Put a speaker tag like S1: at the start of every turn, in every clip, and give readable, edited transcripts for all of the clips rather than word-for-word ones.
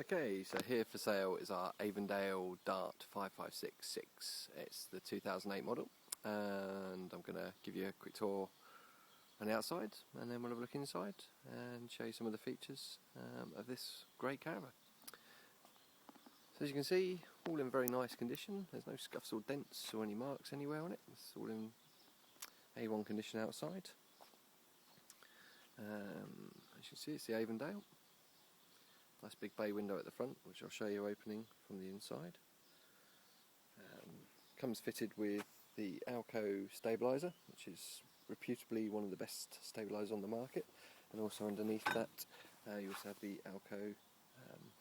S1: Okay, so here for sale is our Avondale Dart 5566. It's the 2008 model, and I'm going to give you a quick tour on the outside, and then we'll have a look inside and show you some of the features of this great caravan. So as you can see, all in very nice condition. There's no scuffs or dents or any marks anywhere on it. It's all in A1 condition outside. As you can see, it's the Avondale. Nice big bay window at the front, which I'll show you opening from the inside. Comes fitted with the Alco stabiliser, which is reputably one of the best stabilisers on the market, and also underneath that you also have the Alco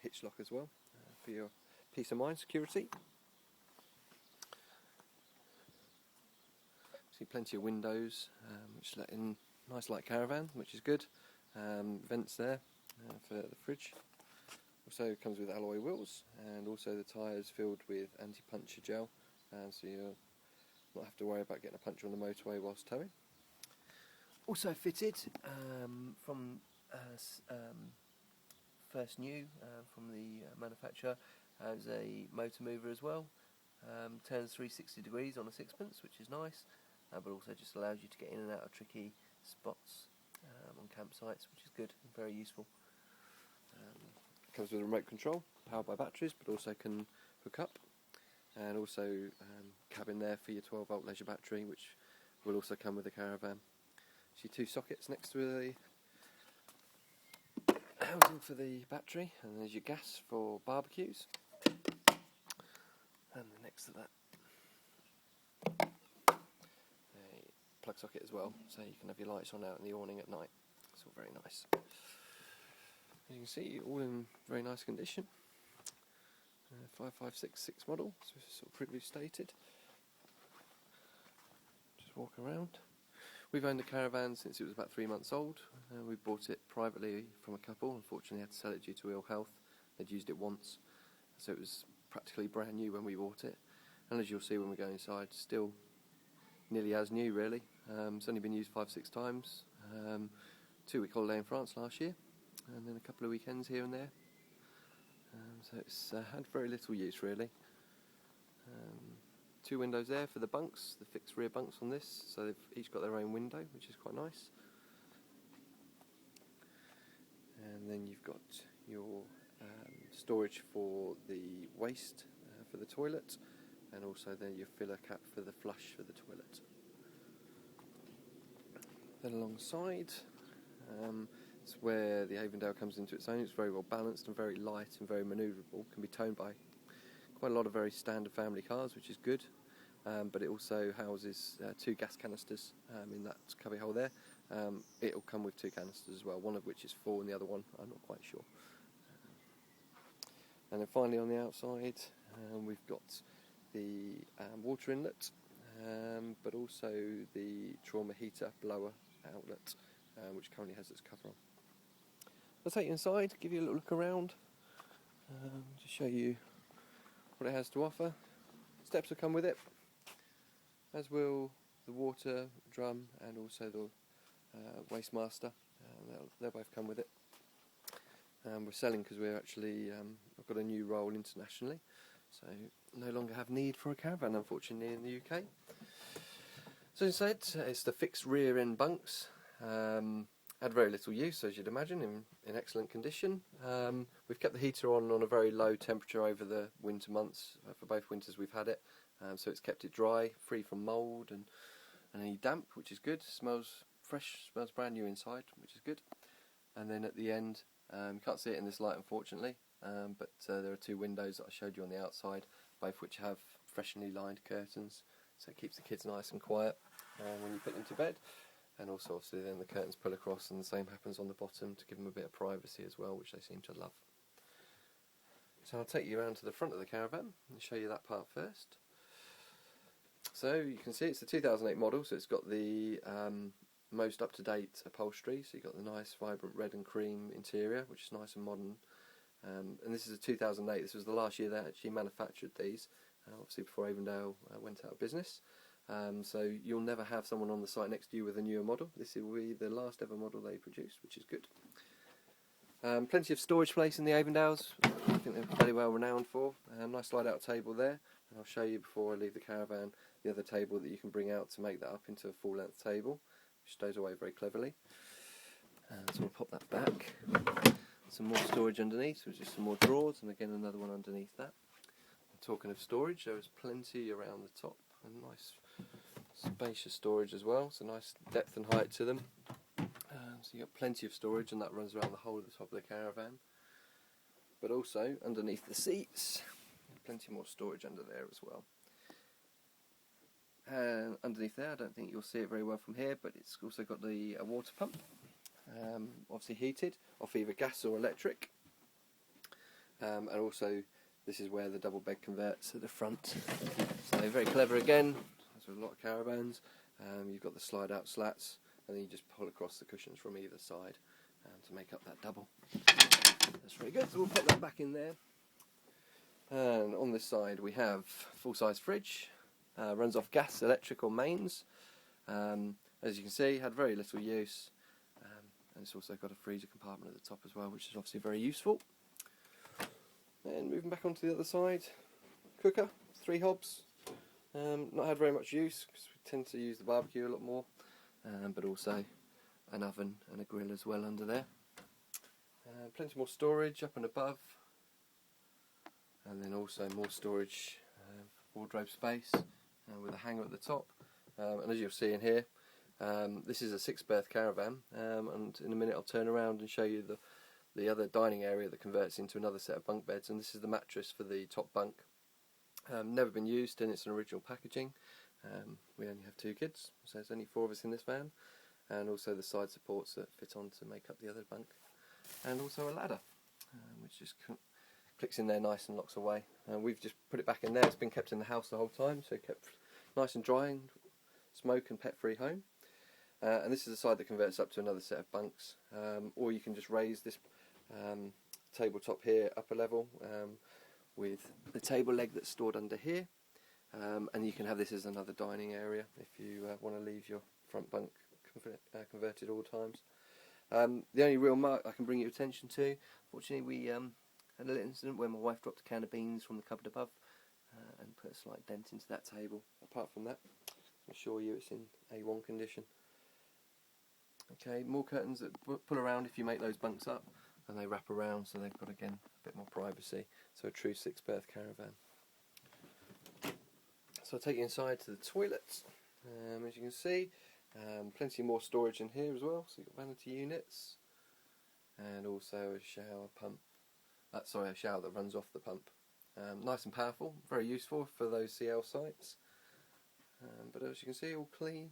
S1: hitch lock as well, for your peace of mind security. See plenty of windows, which let in nice light caravan, which is good. Vents there for the fridge. Also comes with alloy wheels, and also the tyres filled with anti-puncture gel, so you'll not have to worry about getting a puncture on the motorway whilst towing. Also fitted from first new from the manufacturer as a motor mover as well. Turns 360 degrees on a sixpence, which is nice, but also just allows you to get in and out of tricky spots on campsites, which is good and very useful. Comes with a remote control, powered by batteries, but also can hook up, and also cabin there for your 12-volt leisure battery, which will also come with the caravan. See two sockets next to the housing for the battery, and there's your gas for barbecues, and next to that a plug socket as well, so you can have your lights on out in the awning at night. It's all very nice. As you can see, all in very nice condition. 5566 model, so it's sort of previously stated. Just walk around. We've owned the caravan since it was about 3 months old. We bought it privately from a couple. Unfortunately, had to sell it due to ill health. They'd used it once, so it was practically brand new when we bought it. And as you'll see when we go inside, still nearly as new, really. It's only been used 5-6 times. 2-week holiday in France last year, and then a couple of weekends here and there. So it's had very little use, really. 2 windows there for the bunks, the fixed rear bunks on this, so they've each got their own window, which is quite nice. And then you've got your storage for the waste for the toilet, and also then your filler cap for the flush for the toilet. Then alongside, it's where the Avondale comes into its own. It's very well balanced and very light and very manoeuvrable. Can be towed by quite a lot of very standard family cars, which is good. But it also houses 2 gas canisters in that cubby hole there. It'll come with 2 canisters as well, one of which is full and the other one I'm not quite sure. And then finally on the outside, we've got the water inlet, but also the trauma heater blower outlet, which currently has its cover on. I'll take you inside, give you a little look around, to show you what it has to offer. Steps will come with it, as will the water drum and also the waste master. They'll both come with it. We're selling because we're actually I've got a new role internationally, so no longer have need for a caravan, unfortunately, in the UK. So as I said, it's the fixed rear end bunks. Had very little use, as you'd imagine, in excellent condition. We've kept the heater on a very low temperature over the winter months. For both winters we've had it, so it's kept it dry, free from mould and any damp, which is good. Smells fresh, smells brand new inside, which is good. And then at the end, you can't see it in this light, unfortunately, but there are 2 windows that I showed you on the outside, both which have freshly lined curtains, so it keeps the kids nice and quiet when you put them to bed. And also, obviously, then the curtains pull across, and the same happens on the bottom to give them a bit of privacy as well, which they seem to love. So I'll take you around to the front of the caravan and show you that part first. So you can see it's the 2008 model, so it's got the most up-to-date upholstery. So you've got the nice, vibrant red and cream interior, which is nice and modern. And this is a 2008. This was the last year they actually manufactured these, obviously before Avondale went out of business. So you'll never have someone on the site next to you with a newer model. This will be the last ever model they produced, which is good. Plenty of storage space in the Avondales. I think they're fairly well renowned for. Nice slide out table there, and I'll show you before I leave the caravan the other table that you can bring out to make that up into a full length table, which stays away very cleverly. So we'll pop that back. Some more storage underneath, which is some more drawers, and again another one underneath that. And talking of storage, there is plenty around the top, and nice spacious storage as well, so nice depth and height to them. So you've got plenty of storage, and that runs around the whole of the top of the caravan. But also underneath the seats, plenty more storage under there as well. And underneath there, I don't think you'll see it very well from here, but it's also got the water pump, obviously heated off either gas or electric. And also this is where the double bed converts at the front. So very clever again, as with a lot of caravans. You've got the slide out slats, and then you just pull across the cushions from either side to make up that double. That's very good, so we'll put that back in there. And on this side we have full-size fridge, runs off gas, electric or mains. As you can see, had very little use, and it's also got a freezer compartment at the top as well, which is obviously very useful. And moving back onto the other side, cooker, 3 hobs. Not had very much use because we tend to use the barbecue a lot more, but also an oven and a grill as well under there. Plenty more storage up and above, and then also more storage, wardrobe space with a hanger at the top. And as you'll see in here, this is a 6-berth caravan, and in a minute I'll turn around and show you the other dining area that converts into another set of bunk beds, and this is the mattress for the top bunk. Never been used in its original packaging. We only have 2 kids, so there's only 4 of us in this van, and also the side supports that fit on to make up the other bunk, and also a ladder which just clicks in there nice and locks away. We've just put it back in there. It's been kept in the house the whole time, so kept nice and dry and smoke and pet free home. And this is the side that converts up to another set of bunks, or you can just raise this tabletop here up a level with the table leg that's stored under here, and you can have this as another dining area if you want to leave your front bunk converted all times. The only real mark I can bring your attention to, fortunately we had a little incident where my wife dropped a can of beans from the cupboard above and put a slight dent into that table. Apart from that, I assure you it's in A1 condition. Okay, more curtains that pull around if you make those bunks up, and they wrap around, so they've got again a bit more privacy. So a true 6-berth caravan. So I'll take you inside to the toilets. As you can see, plenty more storage in here as well. So you've got vanity units, and also a shower pump. A shower that runs off the pump. Nice and powerful, very useful for those CL sites. But as you can see, all clean.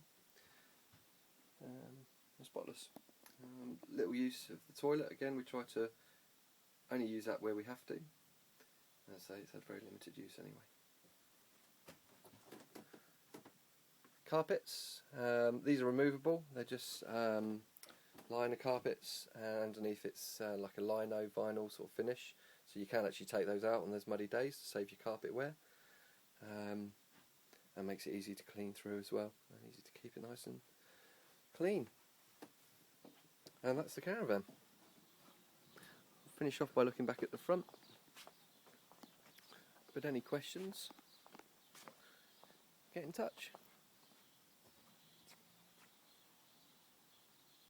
S1: Spotless. Little use of the toilet, again we try to only use that where we have to. As I say, it's had very limited use anyway. Carpets, these are removable. They're just liner carpets, and underneath it's like a lino vinyl sort of finish, so you can actually take those out on those muddy days to save your carpet wear, and makes it easy to clean through as well, and easy to keep it nice and clean. And that's the caravan. Finish off by looking back at the front. But any questions, get in touch.